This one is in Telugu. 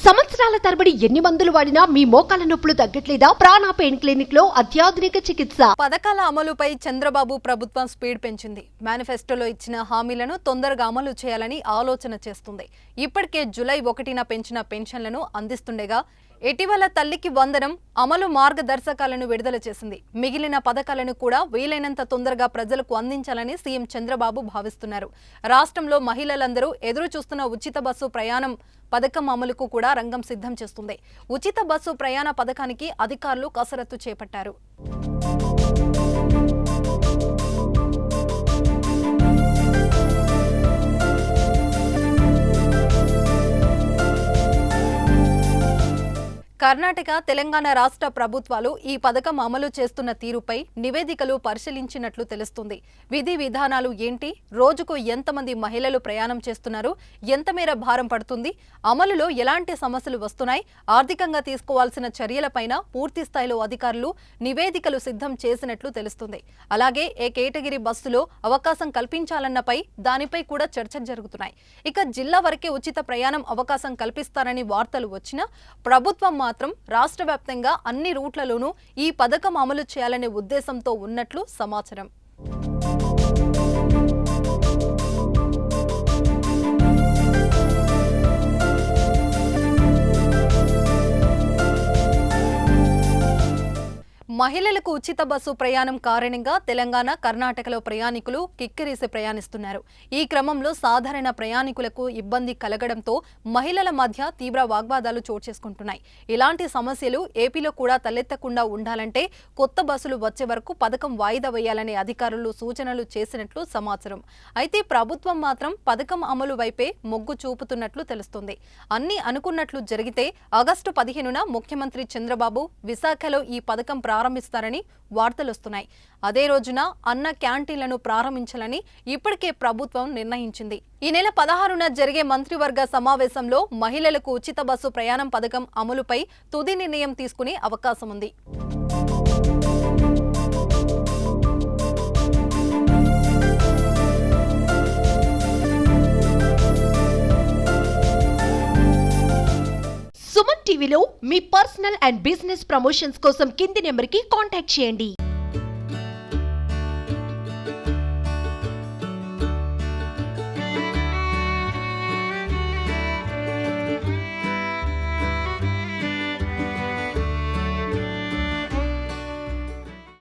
సంవత్సరాల తరబడి ఎన్ని మందులు వాడినా మీ మోకాల నొప్పులు తగ్గట్లేదా? ప్రాణ పెయిన్ క్లినిక్ లో అత్యాధునిక చికిత్స. పథకాల అమలుపై చంద్రబాబు ప్రభుత్వం స్పీడ్ పెంచింది. మేనిఫెస్టోలో ఇచ్చిన హామీలను తొందరగా అమలు చేయాలని ఆలోచన చేస్తుంది. ఇప్పటికే జూలై 1న పెంచిన పెన్షన్లను అందిస్తుండగా ఇటీవల తల్లికి వందనం అమలు మార్గదర్శకాలను విడుదల చేసింది. మిగిలిన పథకాలను కూడా వీలైనంత తొందరగా ప్రజలకు అందించాలని సీఎం చంద్రబాబు భావిస్తున్నారు. రాష్ట్రంలో మహిళలందరూ ఎదురు చూస్తున్న ఉచిత బస్సు ప్రయాణం పథకం అమలుకు కూడా రంగం సిద్ధం చేస్తుంది. ఉచిత బస్సు ప్రయాణ పథకానికి అధికారులు కసరత్తు చేపట్టారు. కర్ణాటక, తెలంగాణ రాష్ట్ర ప్రభుత్వాలు ఈ పథకం అమలు చేస్తున్న తీరుపై నివేదికలు పరిశీలించినట్లు తెలుస్తుంది. విధి విధానాలు ఏంటి, రోజుకు ఎంతమంది మహిళలు ప్రయాణం చేస్తున్నారు, ఎంత మేర భారం పడుతుంది, అమలులో ఎలాంటి సమస్యలు వస్తున్నాయి, ఆర్థికంగా తీసుకోవాల్సిన చర్యలపైన పూర్తి స్థాయిలో అధికారులు నివేదికలు సిద్ధం చేసినట్లు తెలుస్తుంది. అలాగే ఏ కేటగిరీ బస్సులో అవకాశం కల్పించాలన్నపై దానిపై కూడా చర్చలు జరుగుతున్నాయి. ఇక జిల్లా వరకే ఉచిత ప్రయాణం అవకాశం కల్పిస్తారని వార్తలు వచ్చినా ప్రభుత్వం మాత్రం రాష్ట్ర వ్యాప్తంగా అన్ని రూట్లలోనూ ఈ పథకం అమలు చేయాలనే ఉద్దేశంతో ఉన్నట్లు సమాచారం. మహిళలకు ఉచిత బస్సు ప్రయాణం కారణంగా తెలంగాణ, కర్ణాటకలో ప్రయాణికులు కిక్కిరిసి ప్రయాణిస్తున్నారు. ఈ క్రమంలో సాధారణ ప్రయాణికులకు ఇబ్బంది కలగడంతో మహిళల మధ్య తీవ్ర వాగ్వాదాలు చోటు చేసుకుంటున్నాయి. ఇలాంటి సమస్యలు ఏపీలో కూడా తలెత్తకుండా ఉండాలంటే కొత్త బస్సులు వచ్చే వరకు పథకం వాయిదా వేయాలనే అధికారులు సూచనలు చేసినట్లు సమాచారం. అయితే ప్రభుత్వం మాత్రం పథకం అమలు వైపే మొగ్గు చూపుతున్నట్లు తెలుస్తుంది. అన్ని అనుకున్నట్లు జరిగితే ఆగస్టు 15న ముఖ్యమంత్రి చంద్రబాబు విశాఖలో ఈ పథకం ప్రారంభిస్తారని వార్తలొస్తున్నాయి. అదే రోజున అన్న క్యాంటీన్లను ప్రారంభించాలని ఇప్పటికే ప్రభుత్వం నిర్ణయించింది. ఈ నెల 16న జరిగే మంత్రివర్గ సమావేశంలో మహిళలకు ఉచిత బస్సు ప్రయాణం పథకం అమలుపై తుది నిర్ణయం తీసుకునే అవకాశం ఉంది. సుమన్ టీవీలో మీ పర్సనల్ అండ్ బిజినెస్ ప్రమోషన్స్ కోసం కింది నెంబర్కి కాంటాక్ట్ చేయండి.